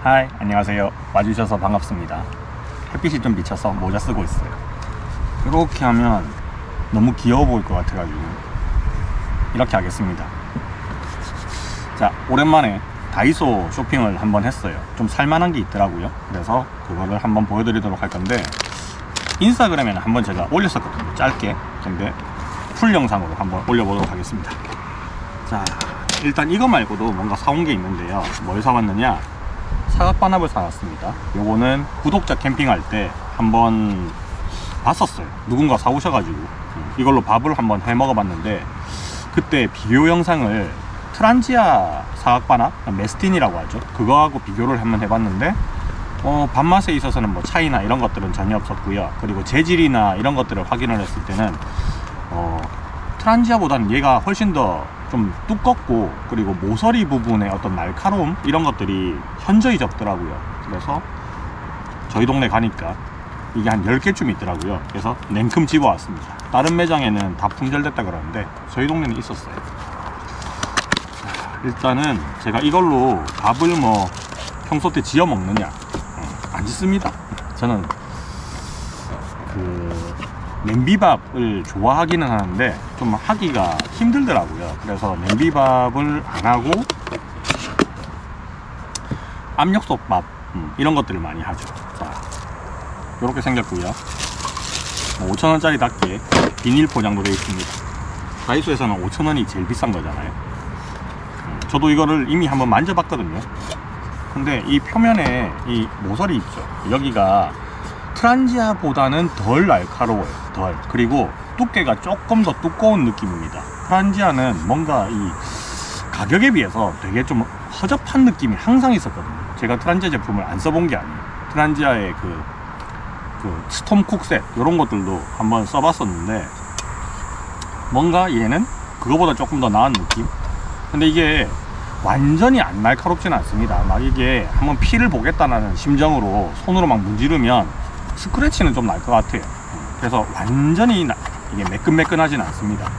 하이, 안녕하세요. 와주셔서 반갑습니다. 햇빛이 좀 비쳐서 모자 쓰고 있어요. 이렇게 하면 너무 귀여워 보일 것 같아가지고 이렇게 하겠습니다. 자, 오랜만에 다이소 쇼핑을 한번 했어요. 좀 살만한 게 있더라고요. 그래서 그거를 한번 보여드리도록 할 건데, 인스타그램에는 한번 제가 올렸었거든요, 짧게. 근데 풀 영상으로 한번 올려보도록 하겠습니다. 자, 일단 이거 말고도 뭔가 사온 게 있는데요. 뭘 사왔느냐, 사각반합을 사왔습니다. 요거는 구독자 캠핑할 때 한번 봤었어요. 누군가 사오셔가지고 이걸로 밥을 한번 해 먹어봤는데, 그때 비교 영상을 트란지아 사각반합, 메스틴이라고 하죠, 그거하고 비교를 한번 해봤는데 밥맛에 있어서는 뭐 차이나 이런 것들은 전혀 없었고요. 그리고 재질이나 이런 것들을 확인을 했을 때는 트란지아보다는 얘가 훨씬 더 좀 두껍고, 그리고 모서리 부분에 어떤 날카로움 이런 것들이 현저히 적더라고요. 그래서 저희 동네 가니까 이게 한 10개쯤 있더라고요. 그래서 냉큼 집어왔습니다. 다른 매장에는 다 품절됐다 그러는데 저희 동네는 있었어요. 자, 일단은 제가 이걸로 밥을 뭐 평소 때 지어 먹느냐, 안 짓습니다. 저는 냄비밥을 좋아하기는 하는데 좀 하기가 힘들더라고요. 그래서 냄비밥을 안 하고 압력솥밥 이런 것들을 많이 하죠. 자, 이렇게 생겼고요. 5,000원짜리 답게 비닐 포장도 되어 있습니다. 다이소에서는 5,000원이 제일 비싼 거잖아요. 저도 이거를 이미 한번 만져봤거든요. 근데 이 표면에 이 모서리 있죠, 여기가 트란지아보다는 덜 날카로워요. 그리고 두께가 조금 더 두꺼운 느낌입니다. 트란지아는 뭔가 이 가격에 비해서 되게 좀 허접한 느낌이 항상 있었거든요. 제가 트란지아 제품을 안 써본 게 아니에요. 트란지아의 그 스톰쿡 셋 이런 것들도 한번 써봤었는데, 뭔가 얘는 그거보다 조금 더 나은 느낌. 근데 이게 완전히 안 날카롭지는 않습니다. 막 이게 한번 피를 보겠다는 심정으로 손으로 막 문지르면 스크래치는 좀 날 것 같아요. 그래서 완전히 이게 매끈매끈하진 않습니다.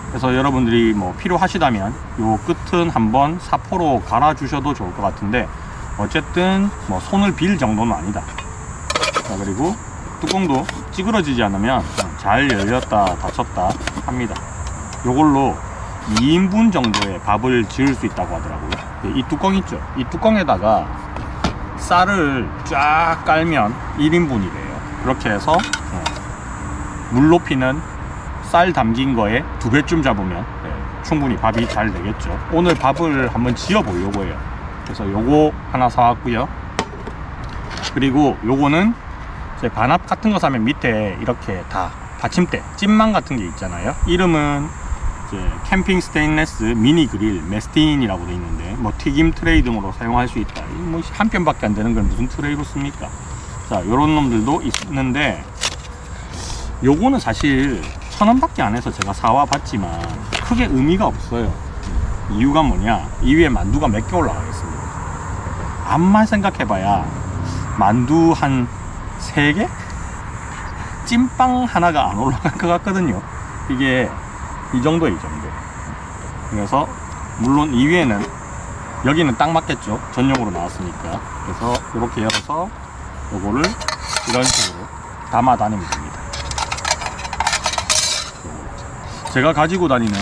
그래서 여러분들이 뭐 필요하시다면 요 끝은 한번 사포로 갈아 주셔도 좋을 것 같은데, 어쨌든 뭐 손을 빌 정도는 아니다. 자, 그리고 뚜껑도 찌그러지지 않으면 잘 열렸다 닫혔다 합니다. 요걸로 2인분 정도의 밥을 지을 수 있다고 하더라고요. 이 뚜껑 있죠, 이 뚜껑에다가 쌀을 쫙 깔면 1인분이래요 그렇게 해서 물 높이는 쌀 담긴 거에 2배쯤 잡으면 충분히 밥이 잘 되겠죠. 오늘 밥을 한번 지어 보려고 해요. 그래서 요거 하나 사왔고요. 그리고 요거는 제 반합 같은 거 사면 밑에 이렇게 다 받침대, 찐망 같은 게 있잖아요. 이름은 이제 캠핑 스테인레스 미니 그릴 메스틴이라고 되어 있는데, 뭐 튀김 트레이 등으로 사용할 수 있다. 뭐 한 편밖에 안 되는 걸 무슨 트레이로 씁니까? 자, 요런 놈들도 있는데, 요거는 사실 1,000원밖에 안 해서 제가 사와 봤지만 크게 의미가 없어요. 이유가 뭐냐, 이 위에 만두가 몇 개 올라가 있습니다. 암만 생각해봐야 만두 한 3개? 찐빵 하나가 안 올라갈 것 같거든요. 이게 이 정도. 그래서 물론 이 위에는, 여기는 딱 맞겠죠, 전용으로 나왔으니까. 그래서 이렇게 열어서 요거를 이런 식으로 담아 다니면 됩니다. 제가 가지고 다니는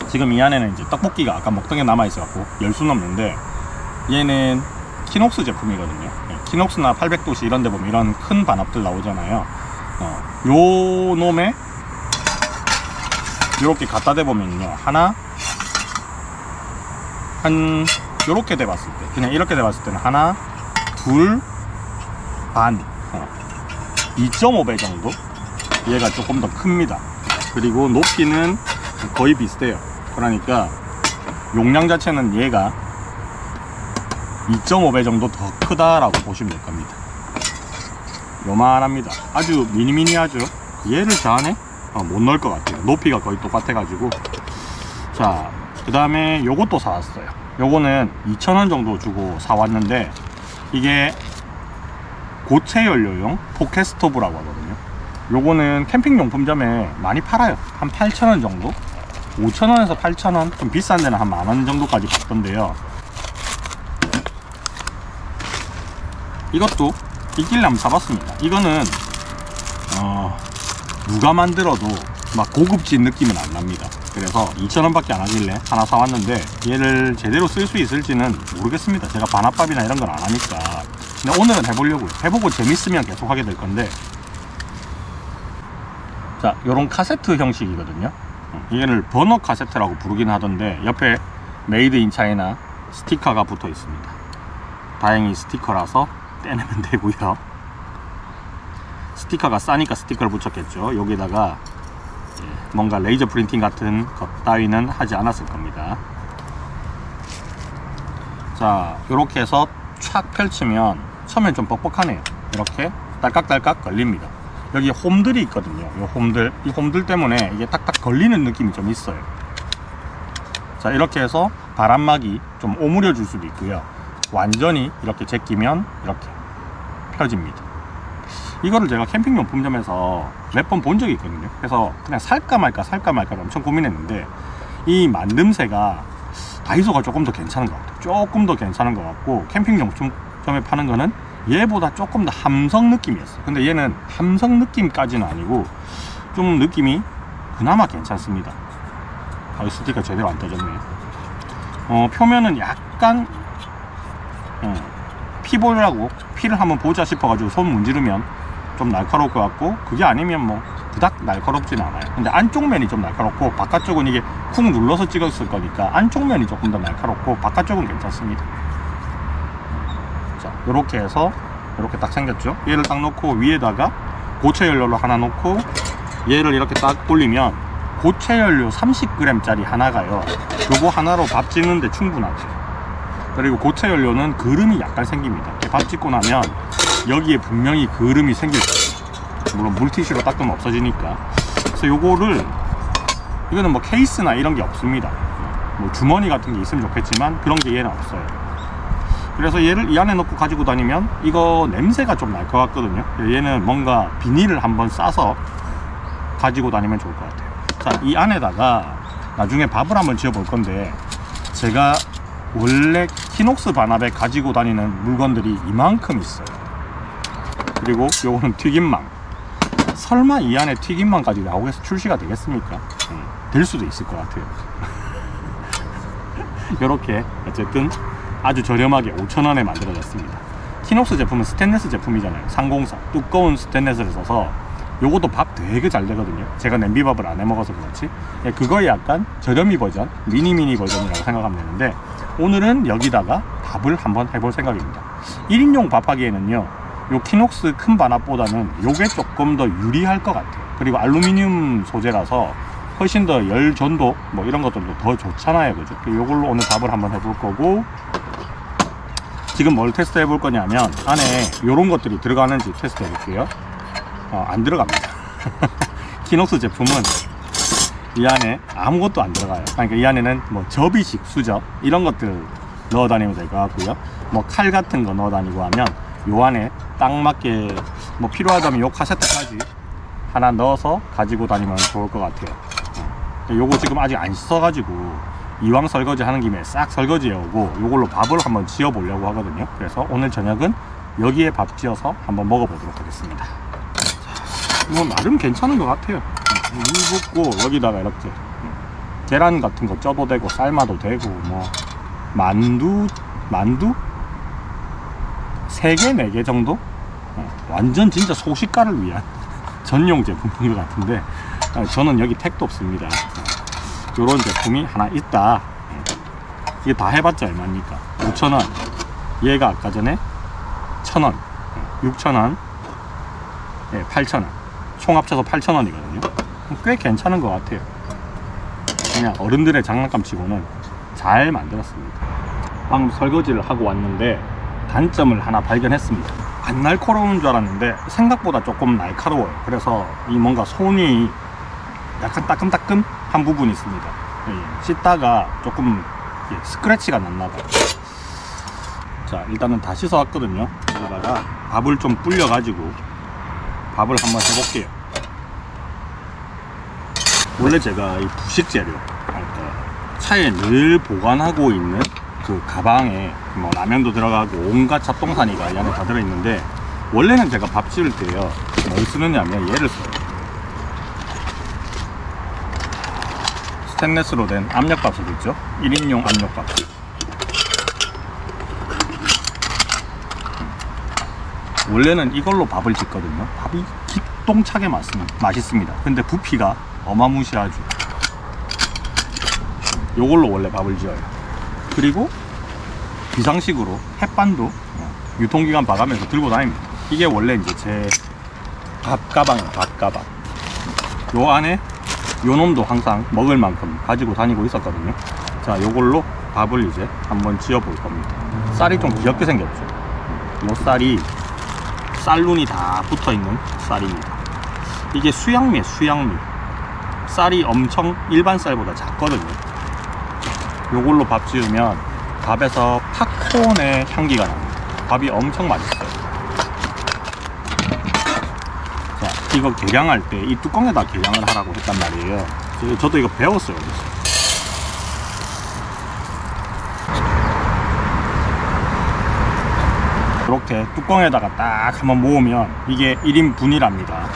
지금 이 안에는 이제 떡볶이가 아까 먹던 게 남아 있어 갖고 열 수는 없는데, 얘는 키녹스 제품이거든요. 키녹스나 800도씨 이런 데 보면 이런 큰 반합들 나오잖아요. 요 놈에 요렇게 갖다 대보면요, 하나 한 요렇게 대봤을 때, 그냥 이렇게 대봤을 때는 하나 둘 반, 2.5배 정도 얘가 조금 더 큽니다. 그리고 높이는 거의 비슷해요. 그러니까 용량 자체는 얘가 2.5배 정도 더 크다라고 보시면 될 겁니다. 요만합니다. 아주 미니미니하죠. 얘를 저 안에 못 넣을 것 같아요. 높이가 거의 똑같아 가지고. 자, 그 다음에 요것도 사왔어요. 요거는 2,000원 정도 주고 사왔는데, 이게 고체 연료용 포켓 스토브라고 하거든요. 요거는 캠핑용품점에 많이 팔아요. 한 8,000원 정도? 5,000원에서 8,000원? 좀 비싼 데는 한 10,000원 정도까지 받던데요. 이것도 있길래 한번 사봤습니다. 이거는 누가 만들어도 막 고급진 느낌은 안 납니다. 그래서 2,000원 밖에 안 하길래 하나 사왔는데 얘를 제대로 쓸 수 있을지는 모르겠습니다. 제가 반합밥이나 이런 걸 안 하니까. 근데 오늘은 해보려고요. 해보고 재밌으면 계속 하게 될 건데, 자, 요런 카세트 형식이거든요. 이거를 버너 카세트라고 부르긴 하던데 옆에 메이드 인 차이나 스티커가 붙어 있습니다. 다행히 스티커라서 떼내면 되고요. 스티커가 싸니까 스티커를 붙였겠죠. 여기다가 뭔가 레이저 프린팅 같은 것 따위는 하지 않았을 겁니다. 자, 요렇게 해서 촥 펼치면 처음엔 좀 뻑뻑하네요. 이렇게 딸깍딸깍 걸립니다. 여기 홈들이 있거든요. 이 홈들 때문에 이게 딱딱 걸리는 느낌이 좀 있어요. 자, 이렇게 해서 바람막이 좀 오므려 줄 수도 있고요. 완전히 이렇게 제끼면 이렇게 펴집니다. 이거를 제가 캠핑용품점에서 몇 번 본 적이 있거든요. 그래서 그냥 살까 말까 엄청 고민했는데, 이 만듦새가 다이소가 조금 더 괜찮은 것 같아요. 조금 더 괜찮은 것 같고, 캠핑용품점에 파는 거는 얘보다 조금 더 함성 느낌이었어요. 근데 얘는 함성 느낌까지는 아니고 좀 느낌이 그나마 괜찮습니다. 스티커 제대로 안 떠졌네. 표면은 약간 피보려고 피를 한번 보자 싶어가지고 손 문지르면 좀 날카로울 것 같고, 그게 아니면 뭐 그닥 날카롭지는 않아요. 근데 안쪽 면이 좀 날카롭고, 바깥쪽은 이게 쿵 눌러서 찍었을 거니까 안쪽 면이 조금 더 날카롭고 바깥쪽은 괜찮습니다. 자, 요렇게 해서 이렇게 딱 생겼죠. 얘를 딱 놓고 위에다가 고체 연료로 하나 놓고 얘를 이렇게 딱 올리면 고체 연료 30g 짜리 하나가요, 요거 하나로 밥 짓는데 충분하죠. 그리고 고체 연료는 그름이 약간 생깁니다. 밥 짓고 나면 여기에 분명히 그름이 생길 거예요. 물론 물티슈로 닦으면 없어지니까. 그래서 요거를, 이거는 뭐 케이스나 이런 게 없습니다. 뭐 주머니 같은 게 있으면 좋겠지만 그런 게 얘는 없어요. 그래서 얘를 이 안에 넣고 가지고 다니면 이거 냄새가 좀 날 것 같거든요. 얘는 뭔가 비닐을 한번 싸서 가지고 다니면 좋을 것 같아요. 자, 이 안에다가 나중에 밥을 한번 지어 볼 건데, 제가 원래 키녹스 반합에 가지고 다니는 물건들이 이만큼 있어요. 그리고 요거는 튀김망. 설마 이 안에 튀김망까지 나오겠어 출시가 되겠습니까? 될 수도 있을 것 같아요. 요렇게 어쨌든 아주 저렴하게 5,000원에 만들어졌습니다. 키녹스 제품은 스테인리스 제품이잖아요. 304 두꺼운 스테인리스를 써서 요것도 밥 되게 잘 되거든요. 제가 냄비밥을 안 해먹어서 그렇지, 그거의 약간 저렴이 버전, 미니 버전이라고 생각하면 되는데, 오늘은 여기다가 밥을 한번 해볼 생각입니다. 1인용 밥하기에는요, 요 키녹스 큰 반합보다는 요게 조금 더 유리할 것 같아요. 그리고 알루미늄 소재라서 훨씬 더 열 전도 뭐 이런 것들도 더 좋잖아요, 그죠? 요걸로 오늘 밥을 한번 해볼 거고, 지금 뭘 테스트 해볼 거냐면 안에 요런 것들이 들어가는지 테스트 해볼게요. 안 들어갑니다. 키녹스 제품은 이 안에 아무것도 안 들어가요. 그러니까 이 안에는 뭐 접이식 수저 이런 것들 넣어 다니면 될 것 같고요. 뭐 칼 같은 거 넣어 다니고 하면 요 안에 딱 맞게 뭐 필요하다면 요 카세트까지 하나 넣어서 가지고 다니면 좋을 것 같아요. 요거 지금 아직 안 써가지고 이왕 설거지 하는 김에 싹 설거지 해오고 요걸로 밥을 한번 지어 보려고 하거든요. 그래서 오늘 저녁은 여기에 밥 지어서 한번 먹어보도록 하겠습니다. 이거 나름 괜찮은 것 같아요. 물 붓고 여기다가 이렇게 계란 같은 거 쪄도 되고 삶아도 되고, 뭐 만두 3개 4개 정도 완전 진짜 소식가를 위한 전용 제품인 것 같은데, 저는 여기 택도 없습니다. 요런 제품이 하나 있다. 이게 다 해봤자 얼마입니까? 5,000원. 얘가 아까 전에 1,000원, 6,000원, 8,000원. 총 합쳐서 8,000원이거든요. 꽤 괜찮은 것 같아요. 그냥 어른들의 장난감 치고는 잘 만들었습니다. 방금 설거지를 하고 왔는데 단점을 하나 발견했습니다. 안 날카로운 줄 알았는데 생각보다 조금 날카로워요. 그래서 이 뭔가 손이 약간 따끔따끔한 부분이 있습니다. 씻다가 조금 스크래치가 났나봐요. 자, 일단은 다 씻어 왔거든요. 여기다가 밥을 좀 불려 가지고 밥을 한번 해볼게요. 원래 제가 이 부식 재료, 차에 늘 보관하고 있는 그 가방에 뭐 라면도 들어가고 온갖 잡동사니가 이 안에 다 들어있는데, 원래는 제가 밥 지을 때요 뭘 쓰느냐면 얘를 써요. 스테인레스로 된 압력밥솥 있죠? 1인용 압력밥솥. 원래는 이걸로 밥을 짓거든요. 밥이 기똥차게 맛있습니다. 근데 부피가 어마무시하죠. 요걸로 원래 밥을 지어요. 그리고 비상식으로 햇반도 유통기간 봐가면서 들고 다닙니다. 이게 원래 이제 제 밥가방이에요. 밥가방. 요 안에 요 놈도 항상 먹을 만큼 가지고 다니고 있었거든요. 자, 요걸로 밥을 이제 한번 지어 볼 겁니다. 쌀이 좀 귀엽게 생겼죠. 요 쌀이 쌀눈이 다 붙어있는 쌀입니다. 이게 수양미에요. 수양미. 쌀이 엄청 일반 쌀보다 작거든요. 요걸로 밥 지으면 밥에서 팝콘의 향기가 납니다. 밥이 엄청 맛있어요. 자, 이거 계량할 때 이 뚜껑에다 계량을 하라고 했단 말이에요. 저도 이거 배웠어요. 이렇게 뚜껑에다가 딱 한번 모으면 이게 1인분이랍니다.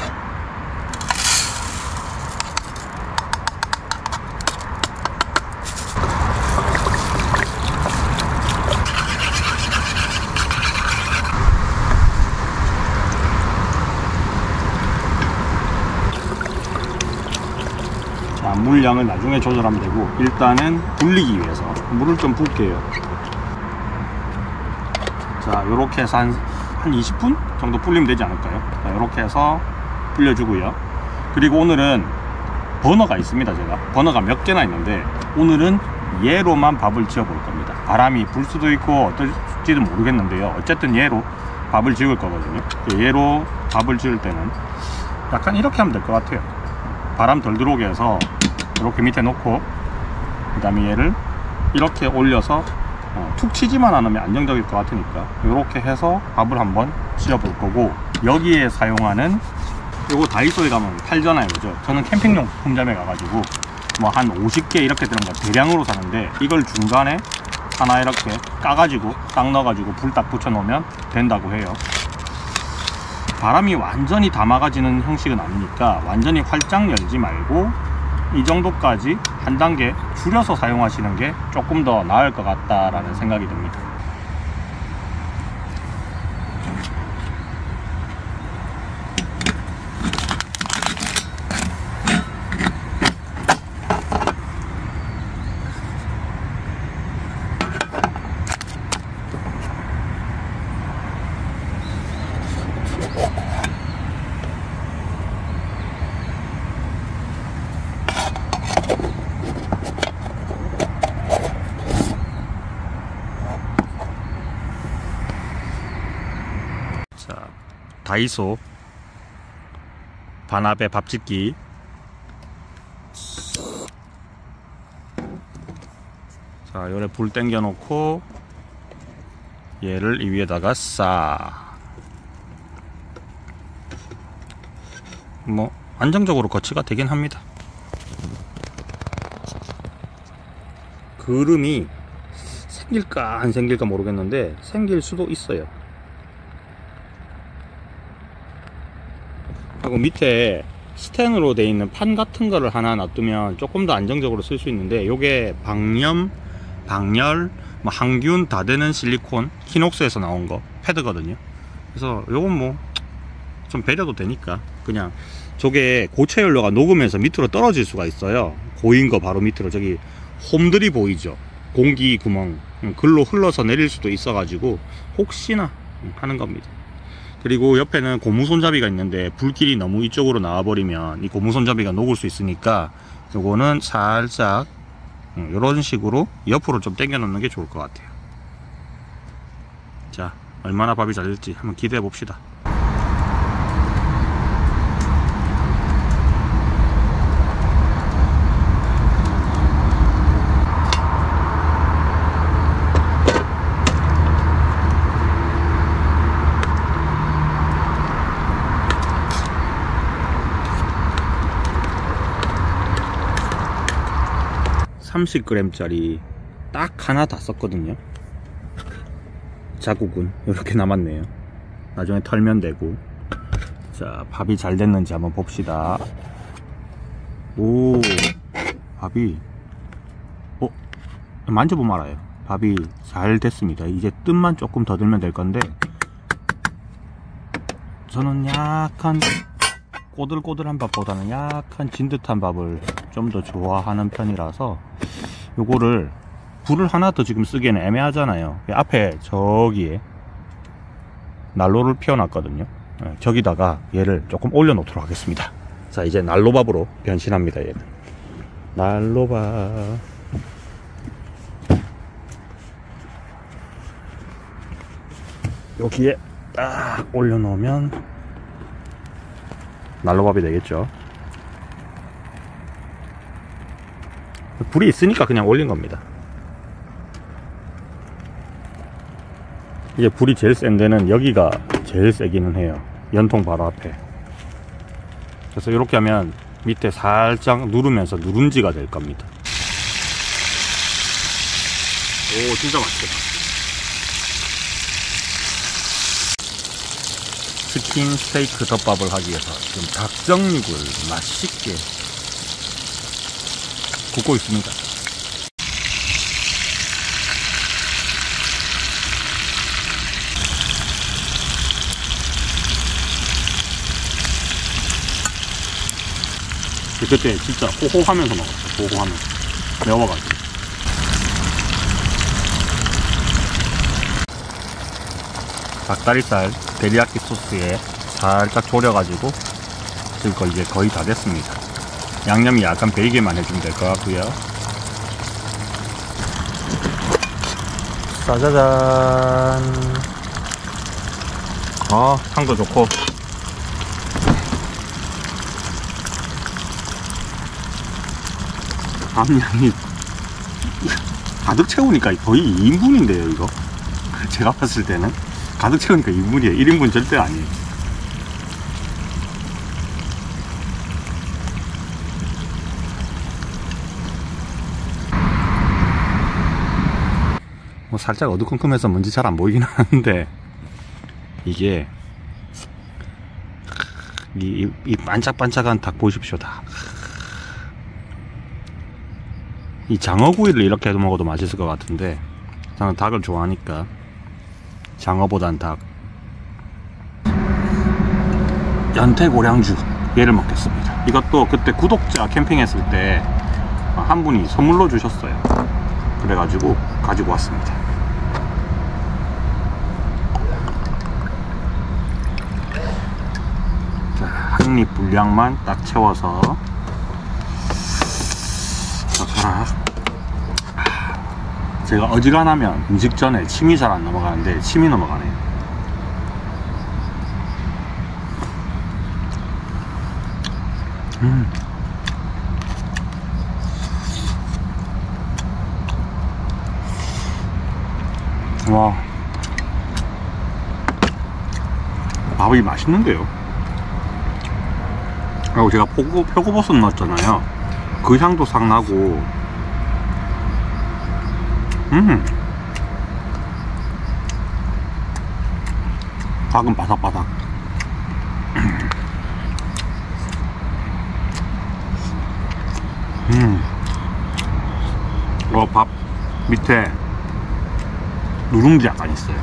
자, 물량을 나중에 조절하면 되고, 일단은 불리기 위해서 물을 좀 붓게요. 자, 요렇게 해서 한 20분 정도 불리면 되지 않을까요? 자, 요렇게 해서 불려주고요. 그리고 오늘은 버너가 있습니다. 제가 버너가 몇 개나 있는데, 오늘은 얘로만 밥을 지어 볼 겁니다. 바람이 불 수도 있고 어떨지도 모르겠는데요. 어쨌든 얘로 밥을 지을 거거든요. 얘로 밥을 지을 때는 약간 이렇게 하면 될 것 같아요. 바람 덜 들어오게 해서 이렇게 밑에 놓고, 그 다음에 얘를 이렇게 올려서 툭 치지만 않으면 안정적일 것 같으니까 이렇게 해서 밥을 한번 지어 볼 거고, 여기에 사용하는 요거 다이소에 가면 팔잖아요. 그죠? 저는 캠핑용품점에 가가지고 뭐 한 50개 이렇게 들은 거 대량으로 사는데, 이걸 중간에 하나 이렇게 까가지고 딱 넣어가지고 불 딱 붙여 놓으면 된다고 해요. 바람이 완전히 다 막아지는 형식은 아니니까 완전히 활짝 열지 말고 이 정도까지 한 단계 줄여서 사용하시는 게 조금 더 나을 것 같다라는 생각이 듭니다. 다이소 반합의 밥짓기. 자, 요래 불 땡겨 놓고 얘를 이 위에다가 뭐 안정적으로 거치가 되긴 합니다. 그름이 생길까 안 생길까 모르겠는데 생길 수도 있어요. 하고 밑에 스텐으로 되어 있는 판 같은 거를 하나 놔두면 조금 더 안정적으로 쓸 수 있는데, 요게 방염, 방열, 뭐 항균 다 되는 실리콘 키녹스에서 나온 거 패드거든요. 그래서 요건 뭐 좀 배려도 되니까 그냥, 저게 고체 연료가 녹으면서 밑으로 떨어질 수가 있어요. 고인 거 바로 밑으로 저기 홈들이 보이죠. 공기 구멍 글로 흘러서 내릴 수도 있어 가지고 혹시나 하는 겁니다. 그리고 옆에는 고무 손잡이가 있는데 불길이 너무 이쪽으로 나와 버리면 이 고무 손잡이가 녹을 수 있으니까 요거는 살짝 이런 식으로 옆으로 좀 당겨 놓는 게 좋을 것 같아요. 자, 얼마나 밥이 잘 될지 한번 기대해 봅시다. (30g) 짜리 딱 하나 다 썼거든요. 자국은 이렇게 남았네요. 나중에 털면 되고. 자, 밥이 잘 됐는지 한번 봅시다. 오, 밥이 만져보면 알아요. 밥이 잘 됐습니다. 이제 뜸만 조금 더 들면 될 건데, 저는 약간 꼬들꼬들한 밥보다는 약간 진듯한 밥을 좀 더 좋아하는 편이라서 요거를 불을 하나 더 지금 쓰기에는 애매하잖아요. 앞에 저기에 난로를 피워놨거든요. 저기다가 얘를 조금 올려 놓도록 하겠습니다. 자, 이제 난로밥으로 변신합니다. 얘는 난로밥. 여기에 딱 올려 놓으면 난로밥이 되겠죠. 불이 있으니까 그냥 올린 겁니다. 이제 불이 제일 센 데는 여기가 제일 세기는 해요. 연통 바로 앞에. 그래서 이렇게 하면 밑에 살짝 누르면서 누룽지가 될 겁니다. 오, 진짜 맛있겠다. 치킨 스테이크 덮밥을 하기 위해서 지금 닭정육을 맛있게 굽고 있습니다. 그때 진짜 호호하면서 먹었어. 호호하면서 매워가지고. 닭다리살 데리야끼 소스에 살짝 졸여가지고 쓸 거 이제 거의 다 됐습니다. 양념이 약간 배이게만 해주면 될 것 같고요. 짜자잔. 향도 좋고. 밥량이 가득 채우니까 거의 2인분인데요 이거. 제가 봤을 때는 가득 채우니까 2인분이에요 1인분 절대 아니에요. 뭐 살짝 어두컴컴해서 뭔지 잘 안 보이긴 하는데, 이게 이 반짝반짝한 닭 보십시오. 닭. 이 장어구이를 이렇게 해도 먹어도 맛있을 것 같은데, 저는 닭을 좋아하니까 장어보단 닭. 연태고량주 얘를 먹겠습니다. 이것도 그때 구독자 캠핑했을 때 한 분이 선물로 주셨어요. 그래가지고 가지고 왔습니다. 자, 한입 분량만 딱 채워서 제가 어지간하면 음식 전에 침이 잘 안 넘어가는데 침이 넘어가네요. 와, 밥이 맛있는데요. 그리고 제가 표고버섯 넣었잖아요. 그 향도 싹 나고, 닭은 바삭바삭. 밥 밑에 누룽지 약간 있어요.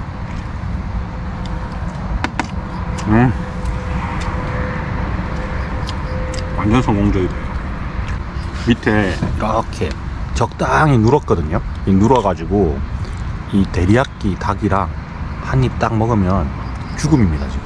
완전 성공적이다. 밑에 이렇게 적당히 눌었거든요. 이 눌어가지고 이 데리야끼 닭이랑 한 입 딱 먹으면 죽음입니다 지금.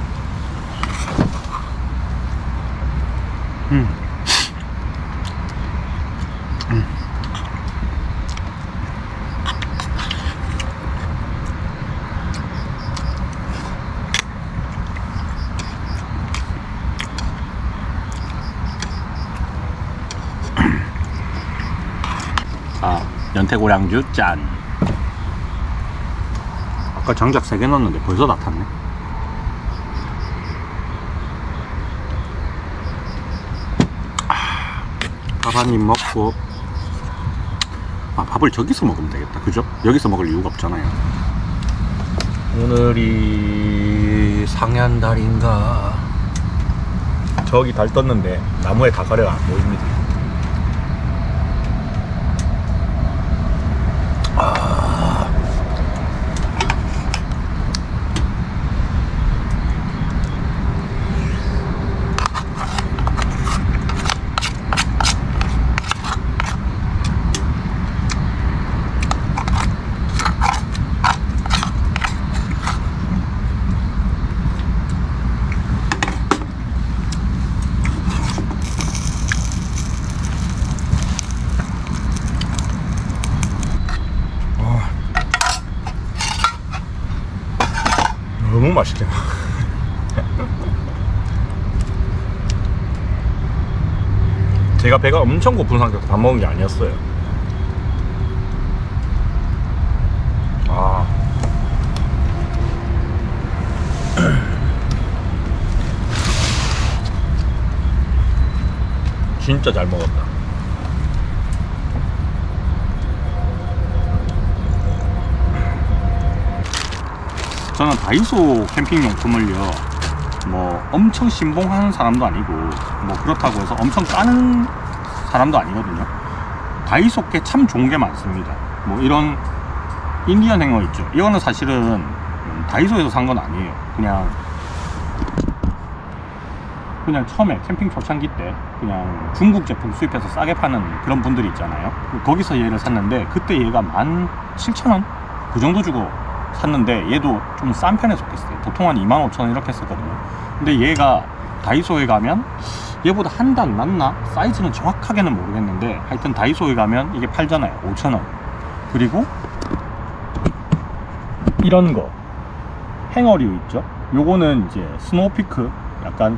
연태고량주 짠. 아까 장작 3개 넣었는데 벌써 다 탔네. 밥 한 입 먹고 밥을 저기서 먹으면 되겠다. 그죠? 여기서 먹을 이유가 없잖아요. 오늘이 상한달인가? 저기 달 떴는데 나무에 다가래가 안 보입니다. 너무 맛있게. 제가 배가 엄청 고픈 상태에서 밥 먹은 게 아니었어요. 진짜 잘 먹었다. 저는 다이소 캠핑용품을요, 뭐 엄청 신봉하는 사람도 아니고 뭐 그렇다고 해서 엄청 까는 사람도 아니거든요. 다이소께 참 좋은 게 많습니다. 뭐 이런 인디언 행어 있죠. 이거는 사실은 다이소에서 산 건 아니에요. 그냥 처음에 캠핑 초창기 때 그냥 중국 제품 수입해서 싸게 파는 그런 분들이 있잖아요. 거기서 얘를 샀는데 그때 얘가 17,000원? 그 정도 주고 샀는데 얘도 좀 싼 편에 속했어요. 보통 한 25,000원 이렇게 했었거든요. 근데 얘가 다이소에 가면 얘보다 한 단 낫나? 사이즈는 정확하게는 모르겠는데 하여튼 다이소에 가면 이게 팔잖아요. 5,000원. 그리고 이런 거 행어류 있죠? 요거는 이제 스노우피크 약간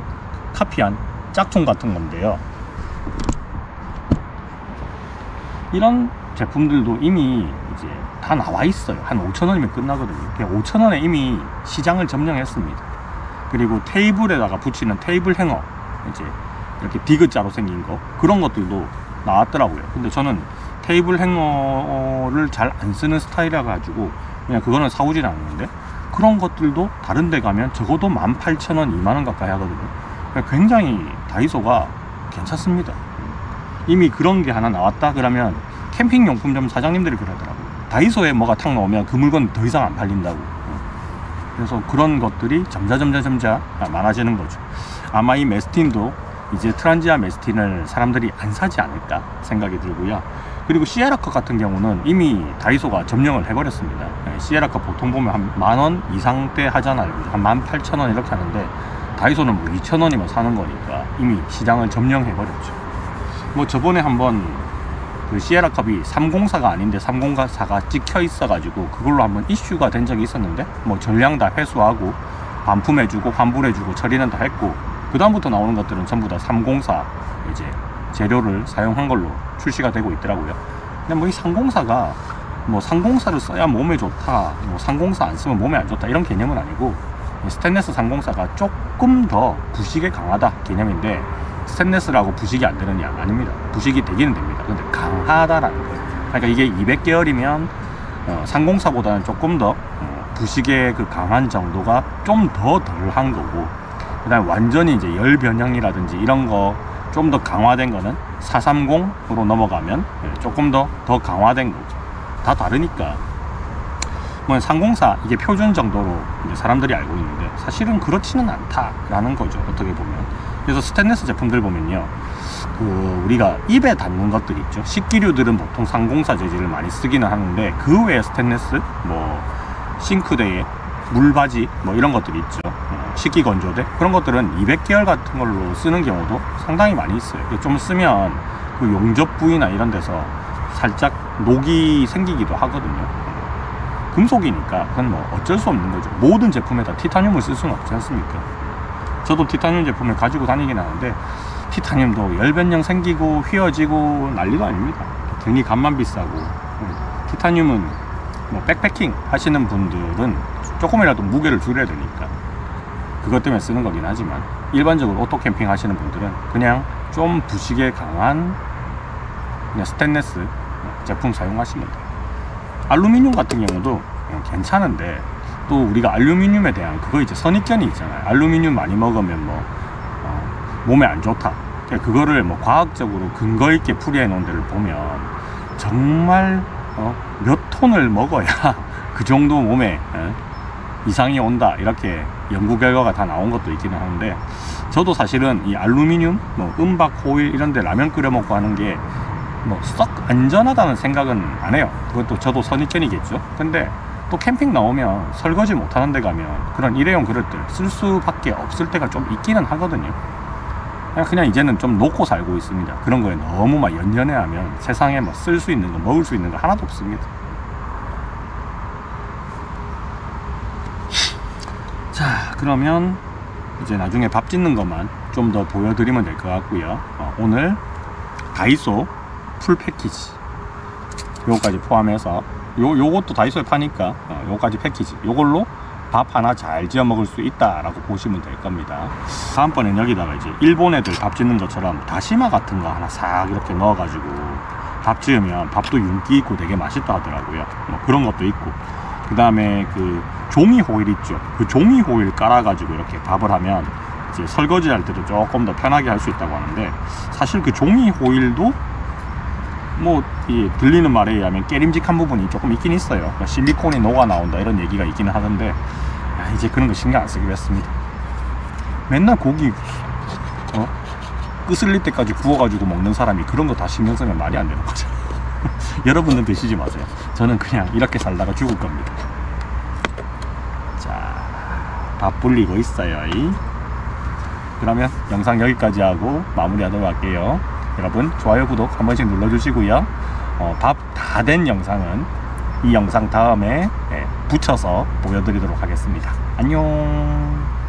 카피한 짝퉁 같은 건데요. 이런 제품들도 이미 이제 다 나와 있어요. 한 5,000원이면 끝나거든요. 그냥 5,000원에 이미 시장을 점령했습니다. 그리고 테이블에다가 붙이는 테이블 행어, 이제 이렇게 디귿자로 생긴 거, 그런 것들도 나왔더라고요. 근데 저는 테이블 행어를 잘 안 쓰는 스타일이라 가지고 그냥 그거는 사오진 않는데, 그런 것들도 다른 데 가면 적어도 18,000원, 2만원 가까이 하거든요. 굉장히 다이소가 괜찮습니다. 이미 그런 게 하나 나왔다 그러면 캠핑용품점 사장님들이 그러더라고요. 다이소에 뭐가 탁 나오면 그 물건 더 이상 안 팔린다고. 그래서 그런 것들이 점차 많아지는 거죠. 아마 이 메스틴도 이제 트란지아 메스틴을 사람들이 안 사지 않을까 생각이 들고요. 그리고 시에라컵 같은 경우는 이미 다이소가 점령을 해버렸습니다. 시에라컵 보통 보면 한 10,000원 이상대 하잖아요. 한 18,000원 이렇게 하는데 다이소는 뭐 2,000원이면 사는 거니까 이미 시장을 점령해버렸죠. 뭐 저번에 한번 그 시에라컵이 304가 아닌데 304가 찍혀 있어가지고 그걸로 한번 이슈가 된 적이 있었는데, 뭐 전량 다 회수하고 반품해주고 환불해주고 처리는 다 했고, 그 다음부터 나오는 것들은 전부 다 304 이제 재료를 사용한 걸로 출시가 되고 있더라고요. 근데 뭐 이 304가 뭐 304를 써야 몸에 좋다, 뭐 304 안 쓰면 몸에 안 좋다, 이런 개념은 아니고, 스테인리스 304가 조금 더 부식에 강하다 개념인데, 스테인리스라고 부식이 안 되느냐? 아닙니다. 부식이 되기는 됩니다. 근데 강하다라는 거예요. 그러니까 이게 200계열이면 304보다는 조금 더 부식의 그 강한 정도가 좀 더 덜한 거고, 그 다음에 완전히 이제 열 변형이라든지 이런 거 좀 더 강화된 거는 430으로 넘어가면 조금 더 강화된 거죠. 다 다르니까. 뭐 304 이게 표준 정도로 이제 사람들이 알고 있는데 사실은 그렇지는 않다라는 거죠, 어떻게 보면. 그래서 스테인리스 제품들 보면요, 그 우리가 입에 닿는 것들 있죠. 식기류들은 보통 304 재질을 많이 쓰기는 하는데, 그 외에 스테인리스, 뭐 싱크대에 물바지 뭐 이런 것들이 있죠. 식기 건조대, 그런 것들은 200계열 같은 걸로 쓰는 경우도 상당히 많이 있어요. 좀 쓰면 그 용접 부위나 이런 데서 살짝 녹이 생기기도 하거든요. 금속이니까 그건 뭐 어쩔 수 없는 거죠. 모든 제품에다 티타늄을 쓸 수는 없지 않습니까? 저도 티타늄 제품을 가지고 다니긴 하는데 티타늄도 열변형 생기고 휘어지고 난리도 아닙니다. 괜히 값만 비싸고. 티타늄은 뭐 백패킹 하시는 분들은 조금이라도 무게를 줄여야 되니까 그것 때문에 쓰는 거긴 하지만, 일반적으로 오토 캠핑 하시는 분들은 그냥 좀 부식에 강한 그냥 스테인리스 제품 사용하시면 돼요. 알루미늄 같은 경우도 괜찮은데 또 우리가 알루미늄에 대한 그거 이제 선입견이 있잖아요. 알루미늄 많이 먹으면 뭐 몸에 안 좋다. 그거를 뭐 과학적으로 근거 있게 풀이해 놓은 데를 보면 정말 몇 톤을 먹어야 그 정도 몸에 이상이 온다, 이렇게 연구 결과가 다 나온 것도 있기는 하는데, 저도 사실은 이 알루미늄, 뭐 은박, 호일 이런 데 라면 끓여 먹고 하는 게 뭐 썩 안전하다는 생각은 안 해요. 그것도 저도 선입견이겠죠. 근데 또 캠핑 나오면 설거지 못하는 데 가면 그런 일회용 그릇들 쓸 수밖에 없을 때가 좀 있기는 하거든요. 그냥 이제는 좀 놓고 살고 있습니다. 그런 거에 너무 막 연연해하면 세상에 뭐 쓸 수 있는 거, 먹을 수 있는 거 하나도 없습니다. 자, 그러면 이제 나중에 밥 짓는 것만 좀 더 보여드리면 될 것 같고요. 오늘 다이소 풀 패키지 요거까지 포함해서 요것도 다이소에 파니까 요거까지 패키지, 요걸로 밥 하나 잘 지어 먹을 수 있다라고 보시면 될 겁니다. 다음번엔 여기다가 이제 일본 애들 밥 짓는 것처럼 다시마 같은 거 하나 싹 이렇게 넣어가지고 밥 지으면 밥도 윤기 있고 되게 맛있다 하더라고요. 뭐 그런 것도 있고, 그 다음에 그 종이 호일 있죠. 그 종이 호일 깔아가지고 이렇게 밥을 하면 이제 설거지 할 때도 조금 더 편하게 할 수 있다고 하는데, 사실 그 종이 호일도 뭐 이 들리는 말에 의하면 깨림직한 부분이 조금 있긴 있어요. 실리콘이 녹아 나온다 이런 얘기가 있기는 하던데, 이제 그런 거 신경 안 쓰기로 했습니다. 맨날 고기 끄슬릴 때까지 구워가지고 먹는 사람이 그런 거 다 신경 쓰면 말이 안 되는 거죠. 여러분들 드시지 마세요. 저는 그냥 이렇게 살다가 죽을 겁니다. 자, 밥 불리고 있어요. 그러면 영상 여기까지 하고 마무리하도록 할게요. 여러분 좋아요, 구독 한 번씩 눌러주시고요. 밥 다 된 영상은 이 영상 다음에 붙여서 보여드리도록 하겠습니다. 안녕.